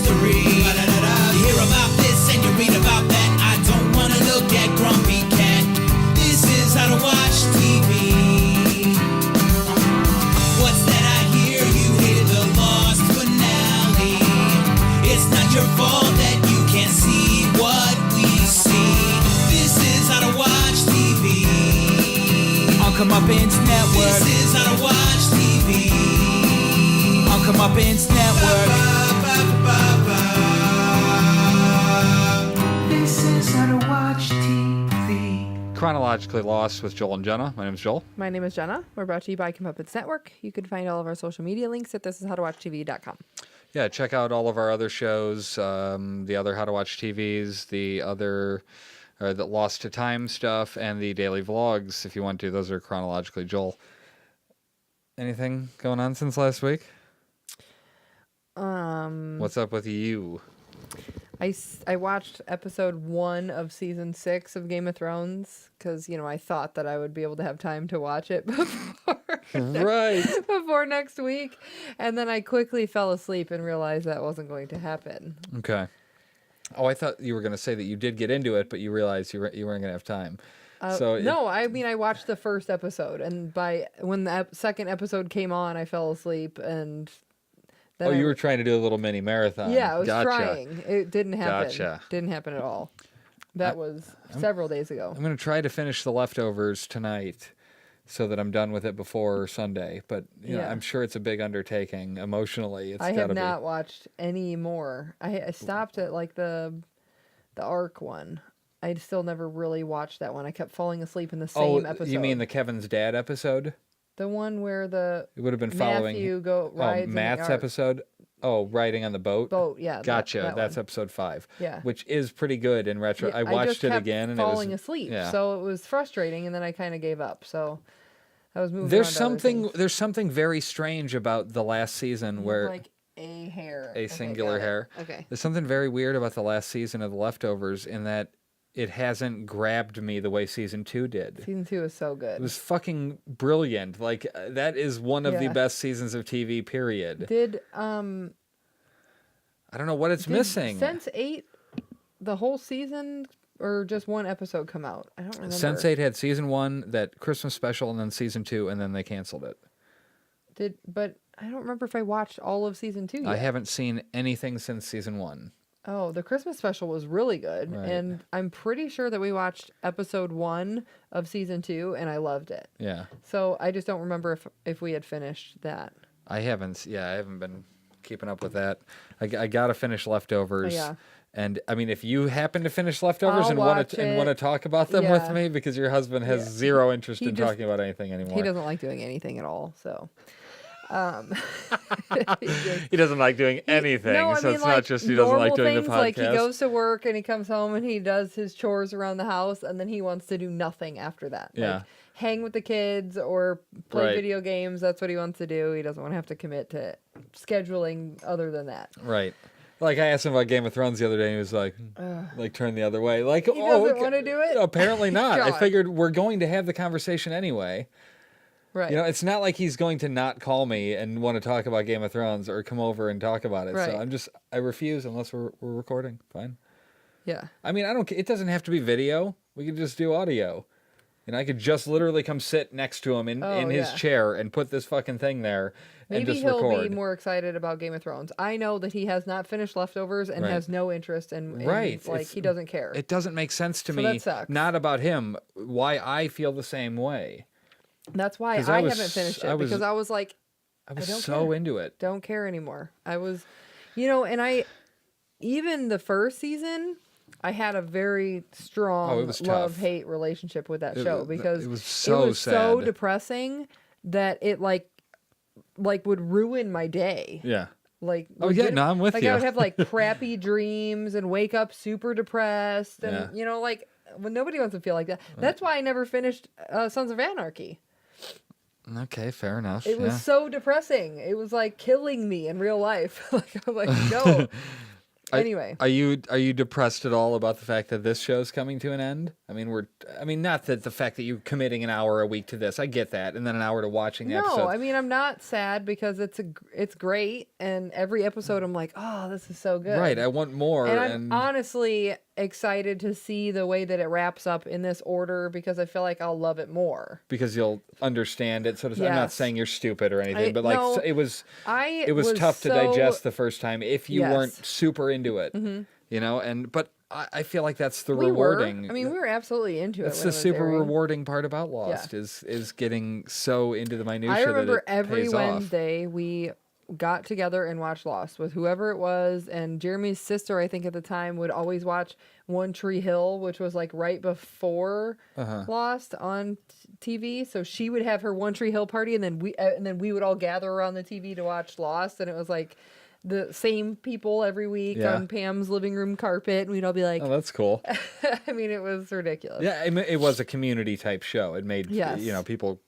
history. You hear about this and you read about that. I don't want to look at Grumpy Cat. This is how to watch TV. What's that I hear? You hear the Lost finale. It's not your fault that you can't see what we see. This is how to watch TV. On Comeuppance Network. This is how to watch TV. On Comeuppance Network. This is how to watch TV. Chronologically Lost with Joel and Jenna. My name is Joel. My name is Jenna. We're brought to you by Comeuppance Network. You can find all of our social media links at thisishowtowatchtv.com. Yeah, check out all of our other shows, the other How to Watch TVs, the other the Lost to Time stuff, and the daily vlogs if you want to. Those are chronologically. Joel, anything going on since last week? What's up with you? I watched episode 1 of season 6 of Game of Thrones because, I thought that I would be able to have time to watch it before next week. And then I quickly fell asleep and realized that wasn't going to happen. Okay. Oh, I thought you were going to say that you did get into it, but you realized you weren't going to have time. I watched the first episode, and when the second episode came on, I fell asleep, and then you were trying to do a little mini marathon. Yeah, I was Gotcha. trying. It didn't happen. Gotcha. Didn't happen at all. That was several days ago. I'm going to try to finish The Leftovers tonight so that I'm done with it before Sunday. But I'm sure it's a big undertaking emotionally. I have not watched any more. I stopped at like the Ark one. I still never really watched that one. I kept falling asleep in the same episode. You mean the Kevin's dad episode? The one where it would have been following Matthew rides Matt's episode. Oh, riding on the boat. Boat, yeah. Gotcha. That's episode 5. Yeah, which is pretty good in retro. Yeah, I watched it again, and falling asleep. Yeah. So it was frustrating, and then I kind of gave up. So I was moving. There's something very strange about the last season where like a singular hair. Okay. There's something very weird about the last season of The Leftovers in that it hasn't grabbed me the way season 2 did. Season 2 is so good. It was fucking brilliant. Like that is one of the best seasons of TV. Period. I don't know what it's missing. Sense 8, the whole season, or just one episode come out? I don't remember. Sense 8 had season 1, that Christmas special, and then season 2, and then they canceled it. But I don't remember if I watched all of season 2 yet. I haven't seen anything since season 1. Oh, the Christmas special was really good, Right. and I'm pretty sure that we watched episode 1 of season 2, and I loved it. Yeah. So I just don't remember if we had finished that. I haven't been keeping up with that. I gotta finish Leftovers. Yeah. And I mean, if you happen to finish Leftovers I'll and want watch to talk about them with me, because your husband has zero interest in talking about anything anymore. He doesn't like doing anything at all. So. He doesn't like doing anything. So it's not just he doesn't like doing the podcast. Like he goes to work and he comes home and he does his chores around the house, and then he wants to do nothing after that. Yeah. Like, hang with the kids or play Right. video games. That's what he wants to do. He doesn't want to have to commit to scheduling other than that. Right. Like I asked him about Game of Thrones the other day, and he was like turn the other way. Like, He doesn't want to do it? Apparently not. I God. figured we're going to have the conversation anyway. Right. It's not like he's going to not call me and want to talk about Game of Thrones or come over and talk about it. Right. So I refuse unless we're recording. Fine. Yeah. I mean, it doesn't have to be video. We could just do audio. I could just literally come sit next to him in his chair and put this fucking thing there and Maybe just he'll record. be more excited about Game of Thrones. I know that he has not finished Leftovers and Right. has no interest in Right. he doesn't care. It doesn't make sense to me. That sucks. Not about him. Why I feel the same way. That's why I haven't finished it, because I was like, I was don't so care. into it. Don't care anymore. I was, and even the first season, I had a very strong love-hate relationship with that show, because it was so so sad. depressing that it like would ruin my day. Yeah. Like, Oh yeah, no, I'm with you. I would have like crappy dreams and wake up super depressed, and when nobody wants to feel like that. That's why I never finished Sons of Anarchy. Okay, fair enough. It was so depressing. It was like killing me in real life. I'm like, no. Anyway, are you depressed at all about the fact that this show's coming to an end? I mean, not that the fact that you're committing an hour a week to this. I get that, and then an hour to watching the episodes. No, I mean, I'm not sad because it's great, and every episode I'm like, oh, this is so good. Right, I want more. And I'm honestly excited to see the way that it wraps up in this order because I feel like I'll love it more. Because you'll understand it. Sort of. Yes. I'm not saying you're stupid or anything, but like no, it was was tough to digest the first time if you Yes. weren't super into it. Mm-hmm. You know, but I feel like that's the we rewarding. Were. I mean, we were absolutely into it. That's when the it was super airing. rewarding part about Lost is getting so into the minutia. I remember that it every pays Wednesday we got together and watched Lost with whoever it was, and Jeremy's sister, I think at the time, would always watch One Tree Hill, which was like right before Lost on TV. So she would have her One Tree Hill party, and then we would all gather around the TV to watch Lost, and it was like the same people every week on Pam's living room carpet, and we'd all be like, "Oh, that's cool." I mean, it was ridiculous. Yeah, it was a community type show. It made people,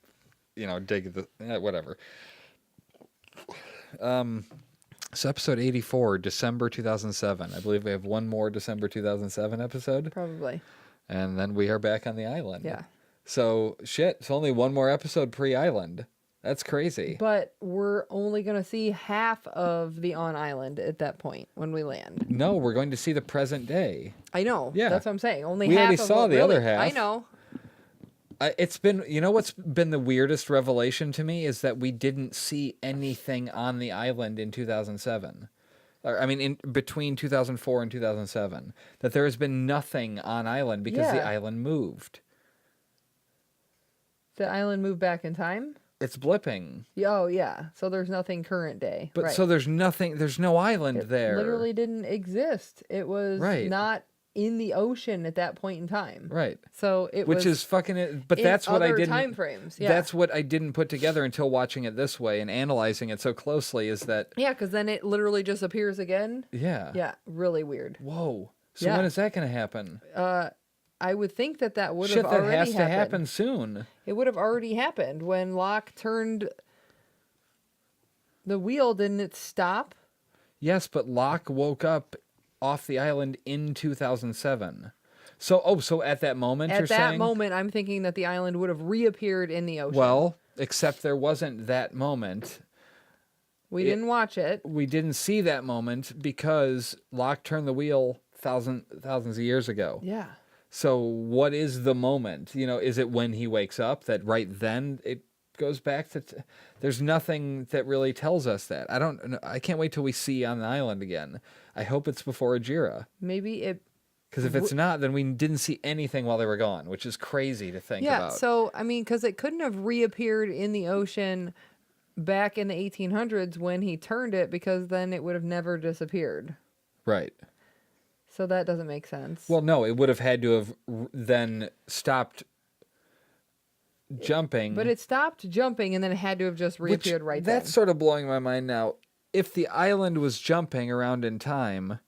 dig the whatever. So episode 84, December 2007. I believe we have one more December 2007 episode. Probably. And then we are back on the island. Yeah. So, it's only one more episode pre-island. That's crazy. But we're only going to see half of the on-island at that point when we land. No, we're going to see the present day. I know. Yeah. That's what I'm saying. Only we half already of saw the other half. I know. It's been, what's been the weirdest revelation to me is that we didn't see anything on the island in 2007. In between 2004 and 2007. That there has been nothing on island because the island moved. The island moved back in time? It's blipping. Oh, yeah. So there's nothing current day. But right. so there's no island there. It literally didn't exist. It was not in the ocean at that point in time. Right. So it Which was is fucking, but that's what I didn't. Time frames. Yeah. That's what I didn't put together until watching it this way and analyzing it so closely is that. Yeah, because then it literally just appears again. Yeah. Yeah, really weird. Whoa. So when is that going to happen? I would think that would have already happened. That has to happen soon. It would have already happened when Locke turned the wheel. Didn't it stop? Yes, but Locke woke up off the island in 2007. So at that moment, you're saying? At that moment, I'm thinking that the island would have reappeared in the ocean. Well, except there wasn't that moment. We didn't watch it. We didn't see that moment because Locke turned the wheel thousands of years ago. Yeah. So what is the moment? Is it when he wakes up that right then it goes back to... There's nothing that really tells us that. I can't wait till we see on the island again. I hope it's before Ajira. Maybe it... Because if it's not, then we didn't see anything while they were gone, which is crazy to think about. Yeah, so, because it couldn't have reappeared in the ocean back in the 1800s when he turned it, because then it would have never disappeared. Right. So that doesn't make sense. Well, no, it would have had to have then stopped jumping. But it stopped jumping, and then it had to have just reappeared right then. That's sort of blowing my mind now. If the island was jumping around in time,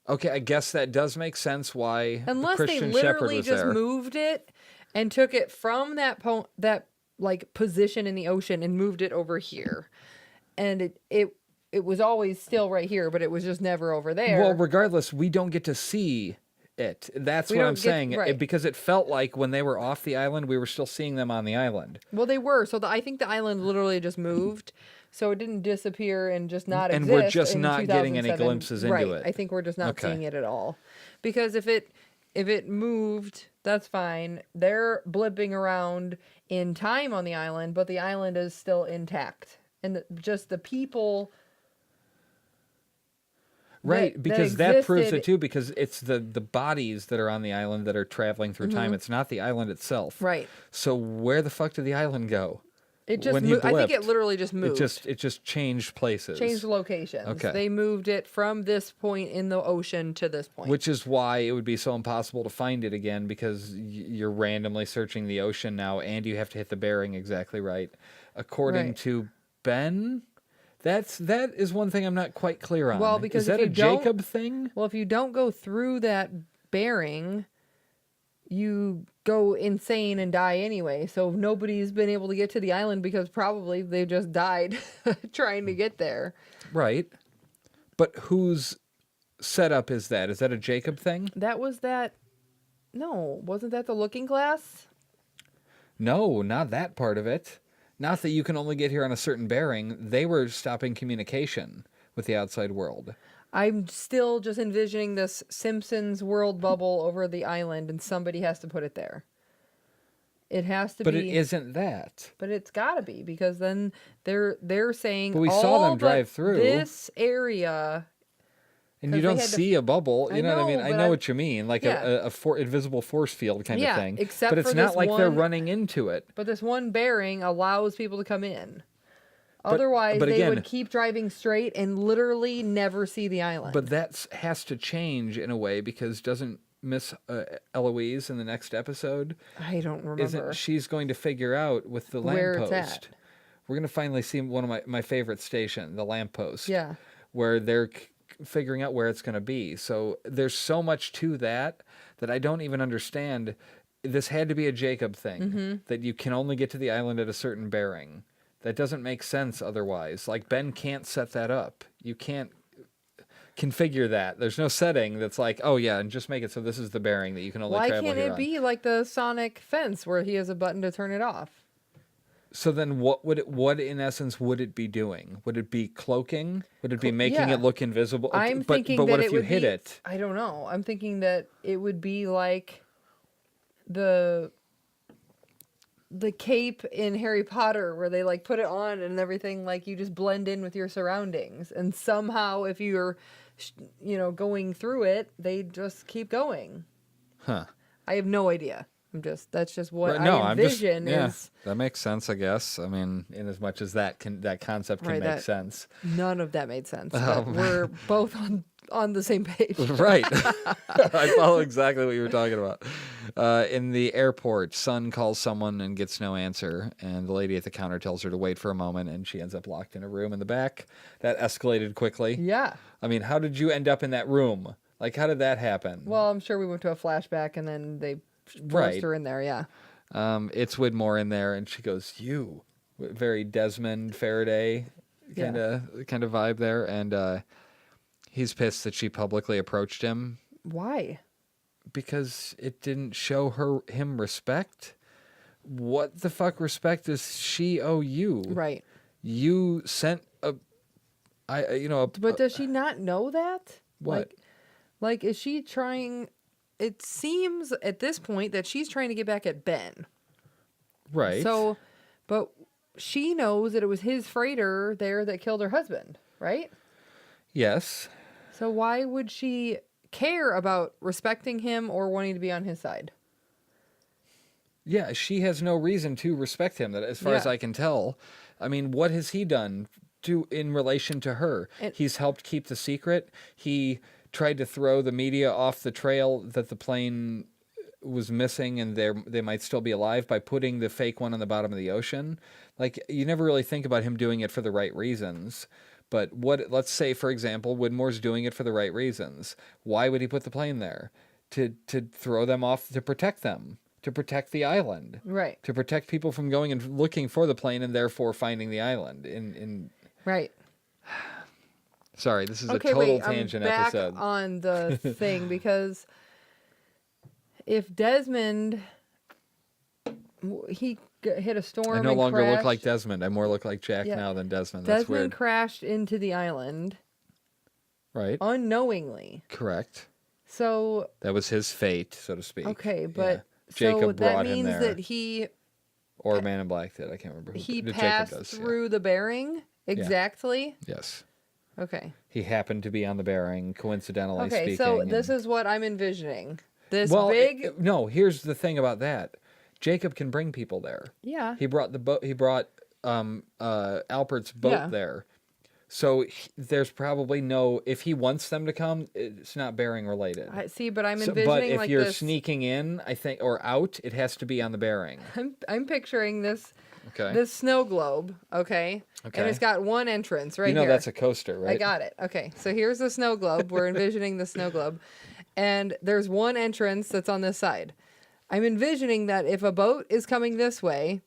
okay, I guess that does make sense why Unless the Christian they shepherd literally was just there. moved it and took it from that position in the ocean and moved it over here. And it was always still right here, but it was just never over there. Well, regardless, we don't get to see it. That's what I'm saying. Right. Because it felt like when they were off the island, we were still seeing them on the island. Well, they were. So I think the island literally just moved. So it didn't disappear and just not exist. And we're just not getting any 2007. glimpses into it. I think we're just not seeing it at all. Because if it moved, that's fine. They're blipping around in time on the island, but the island is still intact. And just the people... Right, because that proves it too, because it's the bodies that are on the island that are traveling through time. It's not the island itself. Right. So where the fuck did the island go? It just moved. I think it literally just moved. It just changed places. Changed locations. Okay. They moved it from this point in the ocean to this point. Which is why it would be so impossible to find it again, because you're randomly searching the ocean now, and you have to hit the bearing exactly right. According to Ben... That is one thing I'm not quite clear on. Well, because is that a Jacob thing? Well, if you don't go through that bearing, you go insane and die anyway. So nobody's been able to get to the island because probably they just died trying to get there. Right. But who's setup is that? Is that a Jacob thing? That was that. No, wasn't that the Looking Glass? No, not that part of it. Not that you can only get here on a certain bearing. They were stopping communication with the outside world. I'm still just envisioning this Simpsons world bubble over the island, and somebody has to put it there. It has to But be. it isn't that. But it's got to be, because then they're saying. But we saw them drive through this area. And you don't see a bubble. You know what I mean? I know what you mean. Like yeah. a invisible force field kind of thing. Except but it's for not this like they're one, running into it. But this one bearing allows people to come in. Otherwise, they would keep driving straight and literally never see the island. But that has to change in a way, because doesn't Miss Eloise in the next episode? I don't remember. She's going to figure out with the lamppost. Where it's at. We're going to finally see one of my favorite station, the lamppost. Yeah. Where they're figuring out where it's going to be. So there's so much to that I don't even understand. This had to be a Jacob thing, that you can only get to the island at a certain bearing. That doesn't make sense otherwise. Like, Ben can't set that up. You can't configure that. There's no setting that's like, oh yeah, and just make it so this is the bearing that you can only travel here on. Why can't it be like the Sonic fence where he has a button to turn it off? So then what in essence would it be doing? Would it be cloaking? Would it be making it look invisible? I'm thinking but that what it if you would hit be, it? I don't know. I'm thinking that it would be like the cape in Harry Potter, where they like put it on and everything, like you just blend in with your surroundings, and somehow if you're going through it, they just keep going. Huh. I have no idea. That's just what I envision. That makes sense, I guess. I mean, in as much as that concept can make sense. None of that made sense. But we're both on the same page. Right. I follow exactly what you were talking about. In the airport, Sun calls someone and gets no answer, and the lady at the counter tells her to wait for a moment, and she ends up locked in a room in the back. That escalated quickly. Yeah. I mean, how did you end up in that room? Like, how did that happen? Well, I'm sure we went to a flashback, and then they forced her in there, yeah. It's Widmore in there, and she goes, "You," very Desmond Faraday kind of vibe there, and he's pissed that she publicly approached him. Why? Because it didn't show him respect. What the fuck respect does she owe you? Right. You sent But does she not know that? What? Like, is she trying? It seems at this point that she's trying to get back at Ben. Right. So, but she knows that it was his freighter there that killed her husband, right? Yes. So why would she care about respecting him or wanting to be on his side? Yeah, she has no reason to respect him, that as far as I can tell. I mean, what has he done in relation to her? He's helped keep the secret. He tried to throw the media off the trail that the plane was missing and they might still be alive by putting the fake one on the bottom of the ocean. Like, you never really think about him doing it for the right reasons. But let's say, for example, Widmore's doing it for the right reasons. Why would he put the plane there? To throw them off, to protect them, to protect the island. Right. To protect people from going and looking for the plane and therefore finding the island. Right. Sorry, this is a total tangent episode. I'm back on the thing, because if Desmond, he hit a storm. I no longer crashed. look like Desmond. I more look like Jack now than Desmond. That's Desmond weird. crashed into the island. Right. Unknowingly. Correct. So that was his fate, so to speak. Okay, but Jacob brought him there. that means that he, or Man in Black did. I can't remember. He passed through the bearing exactly. Yes. Okay. He happened to be on the bearing, coincidentally speaking. Okay, so this is what I'm envisioning. No, here's the thing about that. Jacob can bring people there. Yeah. He brought the boat. He brought Alpert's boat there. So there's probably no. If he wants them to come, it's not bearing related. I see, but I'm envisioning but if like you're this, sneaking in, I think, or out, it has to be on the bearing. I'm picturing this. Okay. This snow globe, okay? And it's got one entrance right here. You know that's a coaster, right? I got it. Okay, so here's the snow globe. We're envisioning the snow globe. And there's one entrance that's on this side. I'm envisioning that if a boat is coming this way,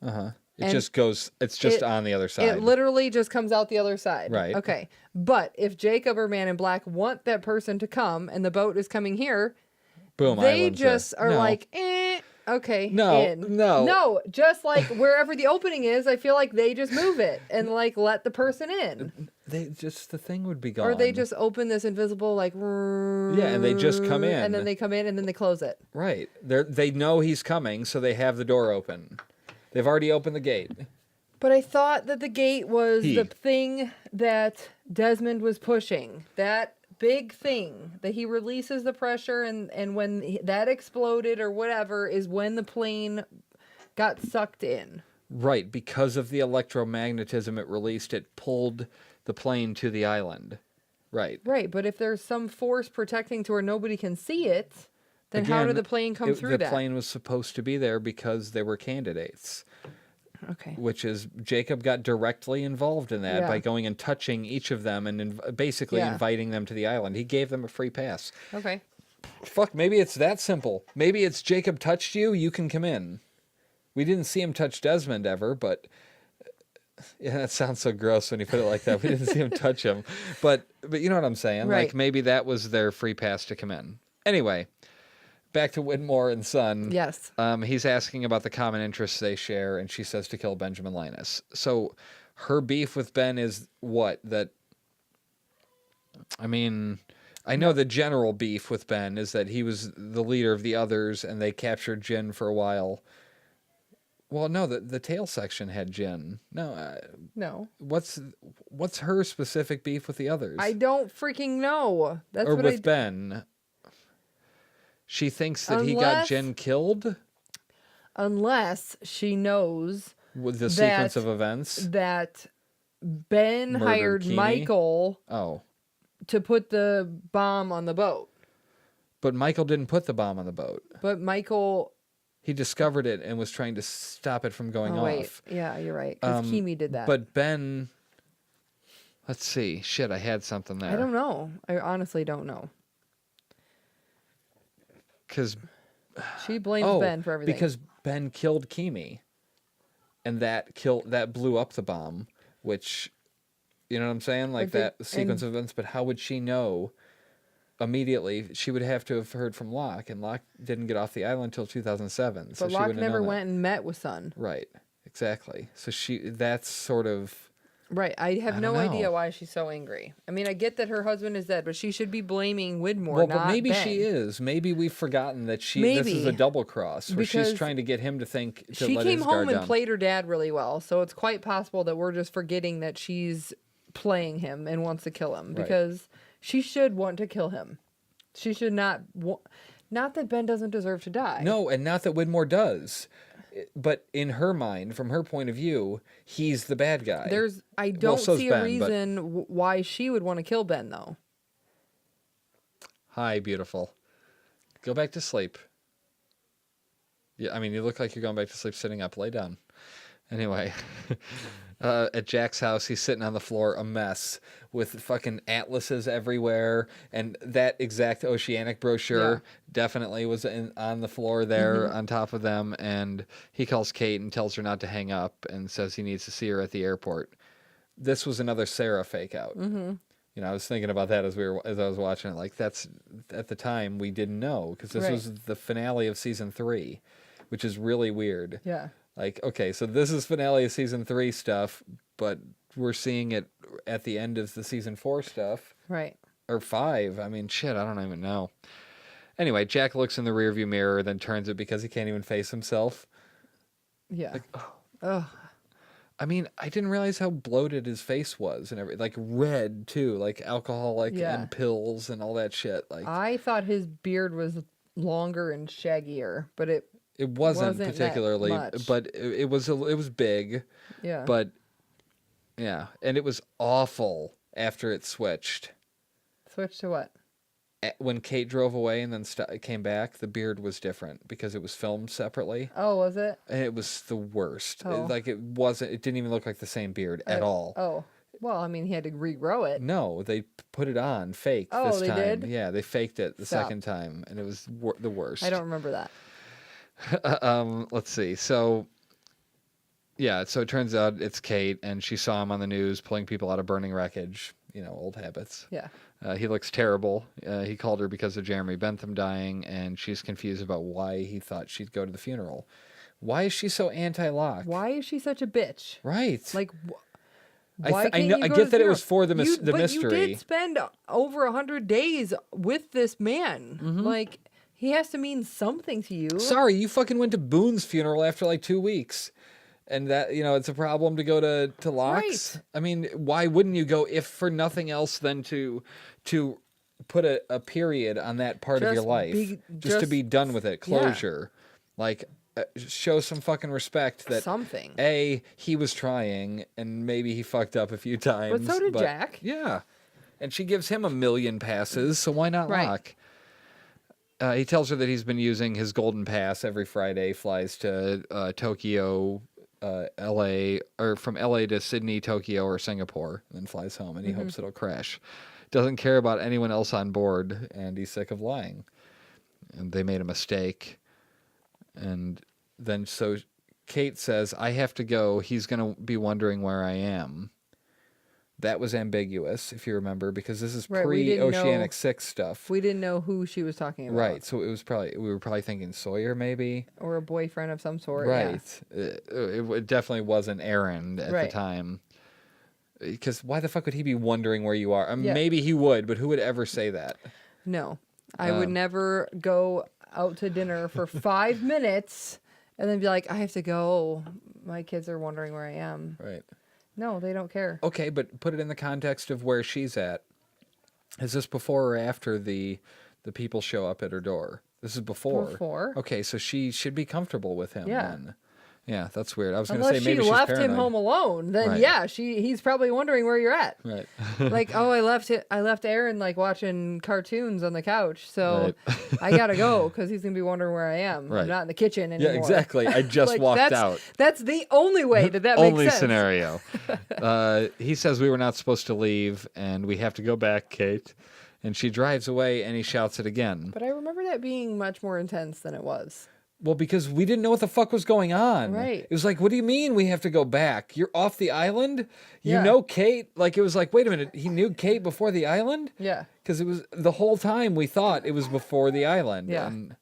It And just goes. It's just it- on the other side. It literally just comes out the other side. Right. Okay. But if Jacob or Man in Black want that person to come and the boat is coming here, Boom. they Island's there. just are No. like, okay, No, in. no. No, just like wherever the opening is, I feel like they just move it and like let the person in. The thing would be gone. Or they just open this invisible like and they just come in. and then they come in and then they close it. Right. They know he's coming, so they have the door open. They've already opened the gate. But I thought that the gate was He. the thing that Desmond was pushing. That big thing that he releases the pressure and when that exploded or whatever is when the plane got sucked in. Right, because of the electromagnetism it released, it pulled the plane to the island. Right. Right, but if there's some force protecting to where nobody can see it, then how did the plane come through that? The plane was supposed to be there because they were candidates. Okay. Which is, Jacob got directly involved in that by going and touching each of them and basically inviting them to the island. He gave them a free pass. Okay. Fuck, maybe it's that simple. Maybe it's Jacob touched you, you can come in. We didn't see him touch Desmond ever, but yeah, that sounds so gross when you put it like that. We didn't see him touch him. But you know what I'm saying? Right. Like maybe that was their free pass to come in. Anyway, back to Widmore and Son. Yes. He's asking about the common interests they share, and she says to kill Benjamin Linus. So her beef with Ben is what? That, I mean, I know the general beef with Ben is that he was the leader of the others, and they captured Jin for a while. Well, no, the tail section had Jin. No. No. What's her specific beef with the others? I don't freaking know. That's or what with Ben. She thinks that he got Jen killed? Unless she knows With the sequence of events? that Ben Murdered hired Keeney? Michael Oh. to put the bomb on the boat. But Michael didn't put the bomb on the boat. But Michael... He discovered it and was trying to stop it from going wait. off. Yeah, you're right. Because Kimi did that. But Ben... Let's see. Shit, I had something there. I don't know. I honestly don't know. Because... She blames Ben for everything. Because Ben killed Kimi. And that blew up the bomb. Which... You know what I'm saying? Like that sequence of events. But how would she know... Immediately, she would have to have heard from Locke, and Locke didn't get off the island until 2007. So but she Locke wouldn't have never known went and met with Son. Right, exactly. So that's sort of... Right, I have I no don't idea know. why she's so angry. I mean, I get that her husband is dead, but she should be blaming Widmore, Well, not but maybe Ben. she is. Maybe we've forgotten that this Maybe. is a double cross, where she's Because trying to get him to think to She let came his home guard and down. played her dad really well, so it's quite possible that we're just forgetting that she's playing him and wants to kill him, because she should want to kill him. She should not... Not that Ben doesn't deserve to die. No, and not that Widmore does. But in her mind, from her point of view, he's the bad guy. I don't so's see a Ben, but- reason why she would want to kill Ben, though. Hi, beautiful. Go back to sleep. Yeah, I mean, you look like you're going back to sleep sitting up. Lay down. Anyway, at Jack's house, he's sitting on the floor, a mess, with fucking atlases everywhere, and that exact Oceanic brochure definitely was on the floor there on top of them, and he calls Kate and tells her not to hang up and says he needs to see her at the airport. This was another Sarah fake out. You know, I was thinking about that as I was watching it. Like, that's, at the time, we didn't know, because this was the finale of season 3, which is really weird. Yeah. Like, okay, so this is finale of season 3 stuff, but we're seeing it at the end of the season 4 stuff. Right. Or 5. I mean, shit, I don't even know. Anyway, Jack looks in the rearview mirror, then turns it because he can't even face himself. Yeah. Like, Ugh. I mean, I didn't realize how bloated his face was and everything. Like, red, too. Like, alcoholic and pills and all that shit. Like, I thought his beard was longer and shaggier, but it wasn't that particularly, much. but it was big. Yeah. But yeah, and it was awful after it switched. Switch to what? When Kate drove away and then came back, the beard was different because it was filmed separately. Oh, was it? And it was the worst. Oh. It didn't even look like the same beard at all. Oh. Well, I mean, he had to regrow it. No, they put it on fake Oh, this they time. did? Yeah, they faked it the Stop. second time, and it was the worst. I don't remember that. Let's see. So Yeah, so it turns out it's Kate, and she saw him on the news pulling people out of burning wreckage. Old habits. Yeah. He looks terrible. He called her because of Jeremy Bentham dying, and she's confused about why he thought she'd go to the funeral. Why is she so anti-Locke? Why is she such a bitch? Right. Like, I get that it was for the mystery. But you did spend over 100 days with this man. Mm-hmm. Like, he has to mean something to you. Sorry, you fucking went to Boone's funeral after like 2 weeks. And that, it's a problem to go to Locke's. Right. I mean, why wouldn't you go if for nothing else than to put a period on that part of your life? Just to be done with it. Closure. Yeah. Like, show some fucking respect that something. He was trying and maybe he fucked up a few times. But so did Jack. Yeah. And she gives him 1,000,000 passes, so why not Locke? He tells her that he's been using his golden pass every Friday, flies to Tokyo, LA, or from LA to Sydney, Tokyo, or Singapore, and then flies home, and he hopes it'll crash. Doesn't care about anyone else on board, and he's sick of lying. And they made a mistake. And then so Kate says, I have to go. He's going to be wondering where I am. That was ambiguous, if you remember, because this is pre-Oceanic 6 stuff. We didn't know who she was talking about. Right, so we were probably thinking Sawyer, maybe? Or a boyfriend of some sort, right. Yeah. It definitely wasn't Aaron at the time. Because why the fuck would he be wondering where you are? Maybe he would, but who would ever say that? No. I would never go out to dinner for 5 minutes and then be like, I have to go. My kids are wondering where I am. Right. No, they don't care. Okay, but put it in the context of where she's at. Is this before or after the people show up at her door? This is before. Before. Okay, so she should be comfortable with him then. Yeah, that's weird. I was going to say maybe she left she's him home alone. Then he's probably wondering where you're at. Right. Like, oh, I left Aaron like watching cartoons on the couch, so I gotta go because he's gonna be wondering where I am. Right. I'm not in the kitchen anymore. Yeah, exactly. I just like, walked out. That's the only way that makes only sense. Scenario. He says we were not supposed to leave and we have to go back, Kate. And she drives away and he shouts it again. But I remember that being much more intense than it was. Well, because we didn't know what the fuck was going on. Right. It was like, what do you mean we have to go back? You're off the island? You know Kate? Like, it was like, wait a minute, he knew Kate before the island? Yeah. Because it was the whole time we thought it was before the island. Yeah. And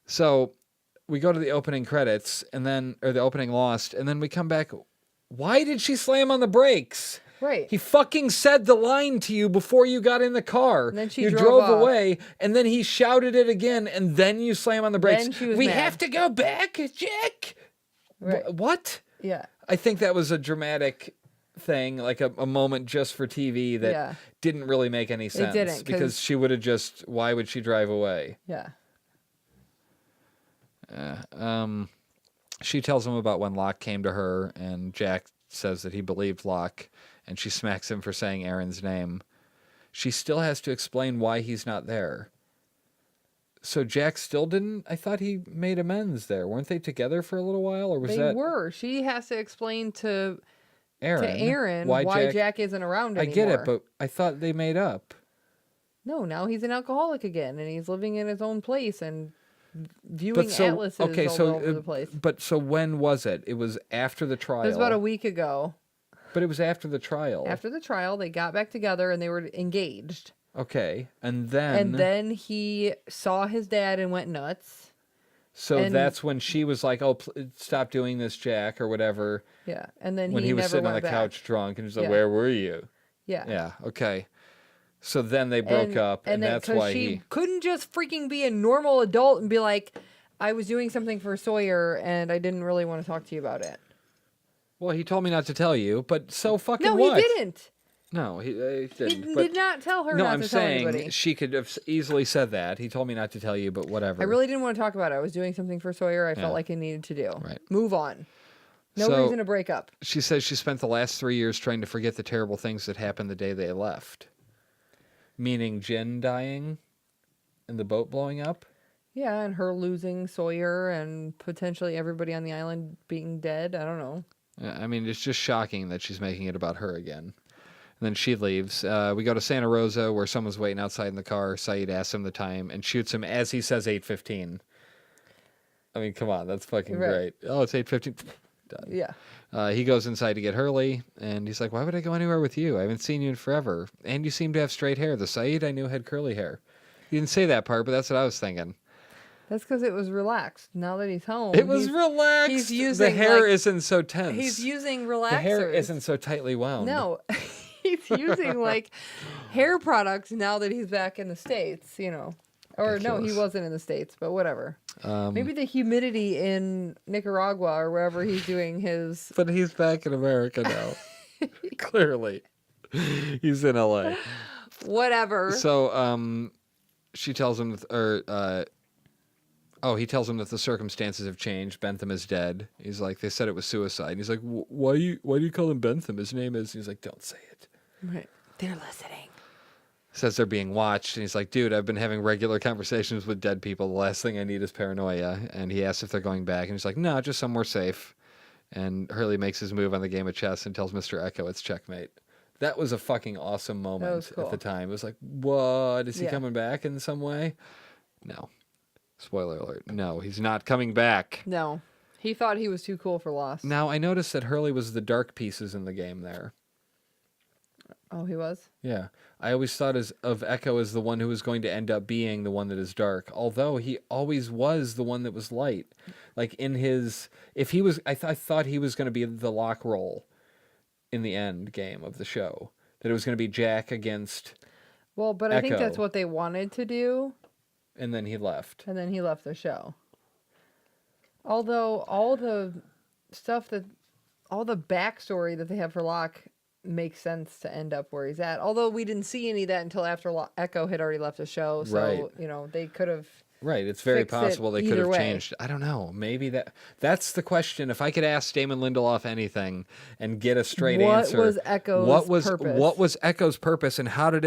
so we go to the opening credits, or the opening Lost, and then we come back. Why did she slam on the brakes? Right. He fucking said the line to you before you got in the car. And then she you drove off. away, and then he shouted it again, and then you slam on the brakes. Then she was we mad. have to go back, Jack. Right. What? Yeah. I think that was a dramatic thing, like a moment just for TV that didn't really make any sense. It didn't, because she would have why would she drive away? Yeah. She tells him about when Locke came to her, and Jack says that he believed Locke, and she smacks him for saying Aaron's name. She still has to explain why he's not there. So Jack still didn't? I thought he made amends there. Weren't they together for a little while, or was They were. She has to explain to Aaron why Jack isn't around anymore. I get it, but I thought they made up. No, now he's an alcoholic again, and he's living in his own place and viewing atlases all over the place. But so when was it? It was after the trial. It was about a week ago. But it was after the trial. After the trial, they got back together and they were engaged. Okay, and then he saw his dad and went nuts. So that's when she was like, "Oh, stop doing this, Jack," or whatever. Yeah, and then when he was sitting on the couch drunk, and he's like, "Where were you?" Yeah. Yeah. Okay. So then they broke up, and that's why she couldn't just freaking be a normal adult and be like, "I was doing something for Sawyer, and I didn't really want to talk to you about it." Well, he told me not to tell you, but so fucking No, what? he didn't. No, he didn't. He did not tell her not to tell anybody. No, I'm saying she could have easily said that. He told me not to tell you, but whatever. I really didn't want to talk about it. I was doing something for Sawyer I felt like I needed to do. Right. Move on. No reason to break up. She says she spent the last 3 years trying to forget the terrible things that happened the day they left. Meaning Jen dying and the boat blowing up? Yeah, and her losing Sawyer and potentially everybody on the island being dead. I don't know. I mean, it's just shocking that she's making it about her again. And then she leaves. We go to Santa Rosa where someone's waiting outside in the car. Saeed asks him the time and shoots him as he says 8:15. I mean, come on, that's fucking great. Oh, it's 8:15. Done. Yeah. He goes inside to get Hurley, and he's like, why would I go anywhere with you? I haven't seen you in forever. And you seem to have straight hair. The Saeed I knew had curly hair. He didn't say that part, but that's what I was thinking. That's because it was relaxed. Now that he's home, It was relaxed. He's using the hair like, isn't so tense. He's using relaxers. The hair isn't so tightly wound. No, he's using like hair products now that he's back in the States. You know, or Ridiculous. no, he wasn't in the States, but whatever. Maybe the humidity in Nicaragua or wherever he's doing his. But he's back in America now. Clearly, he's in LA. Whatever. So, she tells him, he tells him that the circumstances have changed. Bentham is dead. He's like, they said it was suicide. And he's like, why do you call him Bentham? His name is. He's like, don't say it. Right. They're listening. Says they're being watched. And he's like, dude, I've been having regular conversations with dead people. The last thing I need is paranoia. And he asks if they're going back. And he's like, no, just somewhere safe. And Hurley makes his move on the game of chess and tells Mr. Echo it's checkmate. That was a fucking awesome moment cool. at the time. It was like, what? Is he coming back in some way? No. Spoiler alert. No, he's not coming back. No. He thought he was too cool for Lost. Now, I noticed that Hurley was the dark pieces in the game there. Oh, he was? Yeah. I always thought of Echo as the one who was going to end up being the one that is dark, although he always was the one that was light. Like in his... If he was... I thought he was going to be the lock roll in the end game of the show. That it was going to be Jack against Well, but I think Echo. that's what they wanted to do. And then he left. And then he left the show. Although all the stuff that... All the backstory that they have for Locke makes sense to end up where he's at. Although we didn't see any of that until after Echo had already left the show. So, Right. you know, they could have... Right, it's very fix it possible they could either have way. changed. I don't know. Maybe that's the question. If I could ask Damon Lindelof anything and get a straight answer, What was Echo's purpose? What was Echo's purpose, and how did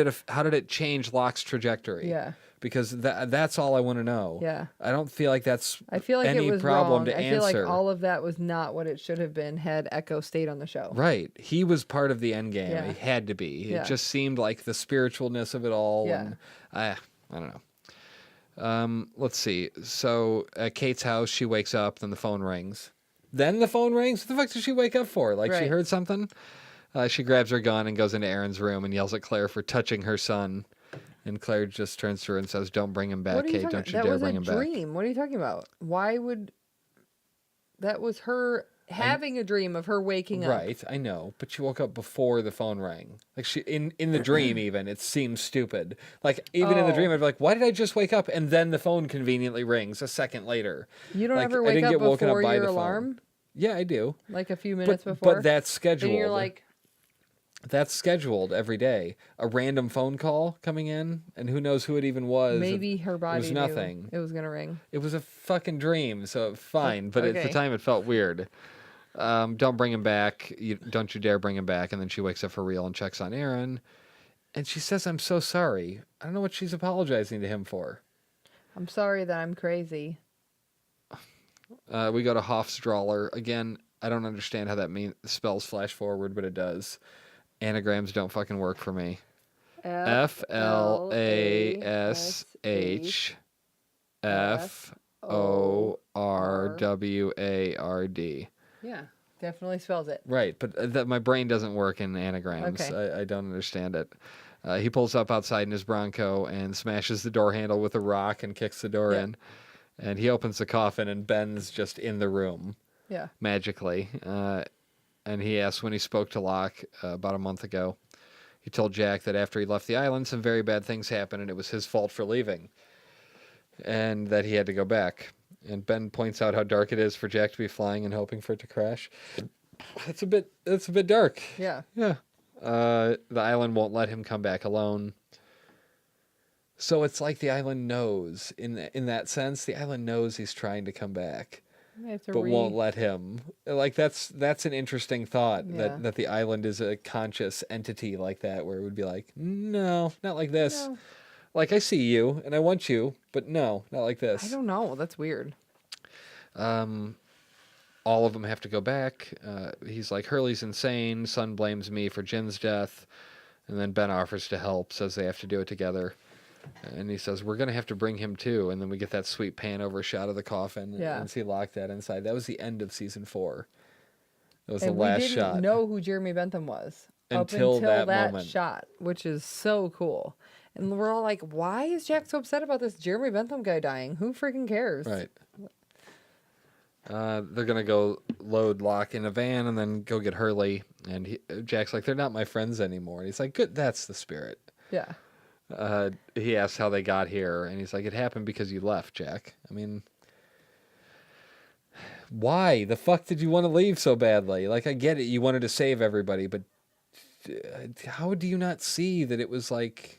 it change Locke's trajectory? Yeah. Because that's all I want to know. Yeah. I don't feel like that's I feel like any it was problem wrong. to I answer. feel like all of that was not what it should have been had Echo stayed on the show. Right. He was part of the end game. Yeah. He had to be. Yeah. It just seemed like the spiritualness of it all. Yeah. And I don't know. Let's see. So at Kate's house, she wakes up, then the phone rings. Then the phone rings? What the fuck did she wake up for? Like she Right. heard something? She grabs her gun and goes into Aaron's room and yells at Claire for touching her son. And Claire just turns to her and says, don't bring him back, What are you Kate. talking Don't you That dare was bring a him back. dream. What are you talking about? Why would... That was her having a dream of her waking up. Right, I know, but she woke up before the phone rang. Like she in the dream even, it seems stupid. Like even in the Oh. dream I'd be like, why did I just wake up? And then the phone conveniently rings a second later. You don't Like, ever I wake didn't up get woken up before by your the phone. alarm? Yeah, I do. Like a few minutes before? But that's scheduled. Then you're like, That's scheduled every day. A random phone call coming in, and who knows who it even was. maybe her body was knew nothing. it was going to ring. It was a fucking dream, so fine. But at the Okay. time, it felt weird. Don't bring him back. Don't you dare bring him back. And then she wakes up for real and checks on Aaron. And she says, I'm so sorry. I don't know what she's apologizing to him for. I'm sorry that I'm crazy. We go to Hofstraller. Again, I don't understand how that spells flash forward, but it does. Anagrams don't fucking work for me. FLASH FORWARD. Yeah, definitely spells it. Right, but my brain doesn't work in anagrams. Okay. I don't understand it. He pulls up outside in his Bronco and smashes the door handle with a rock and kicks the door in. And he opens the coffin and Ben's just in the room Yeah. magically. And he asks when he spoke to Locke about a month ago. He told Jack that after he left the island, some very bad things happened and it was his fault for leaving. And that he had to go back. And Ben points out how dark it is for Jack to be flying and hoping for it to crash. It's a bit dark. Yeah. Yeah. The island won't let him come back alone. So it's like the island knows. In that sense, the island knows he's trying to come back, but won't let him. Like that's an interesting thought Yeah. that the island is a conscious entity like that, where it would be like, no, not like this. No. Like I see you and I want you, but no, not like this. I don't know. That's weird. All of them have to go back. He's like, Hurley's insane. Son blames me for Jin's death. And then Ben offers to help, says they have to do it together. And he says, we're going to have to bring him too. And then we get that sweet pan over shot of the coffin Yeah. and see Locke dead inside. That was the end of season 4. That was the And last we didn't shot. know who Jeremy Bentham was Until that moment. shot, which is so cool. And we're all like, why is Jack so upset about this Jeremy Bentham guy dying? Who freaking cares? Right. They're going to go load Locke in a van and then go get Hurley. And Jack's like, they're not my friends anymore. And he's like, good, that's the spirit. Yeah. He asks how they got here. And he's like, it happened because you left, Jack. I mean, why the fuck did you want to leave so badly? Like, I get it. You wanted to save everybody. But how do you not see that it was like...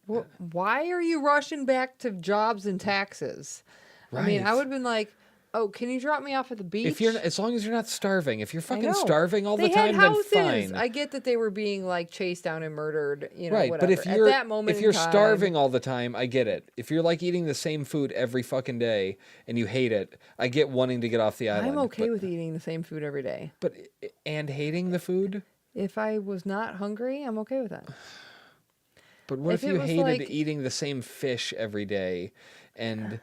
Well, why are you rushing back to jobs and taxes? Right. I mean, I would have been like, oh, can you drop me off at the beach? If you're, as long as you're not starving. If you're I fucking know. starving all They the time, had houses. then fine. I get that they were being like chased down and murdered, you know, Right, whatever. but if you're at that moment if you're in time, starving all the time, I get it. If you're like eating the same food every fucking day and you hate it, I get wanting to get off the island. I'm okay with eating the same food every day. But and hating the food? If I was not hungry, I'm okay with that. But what if If it you was hated like- eating the same fish every day and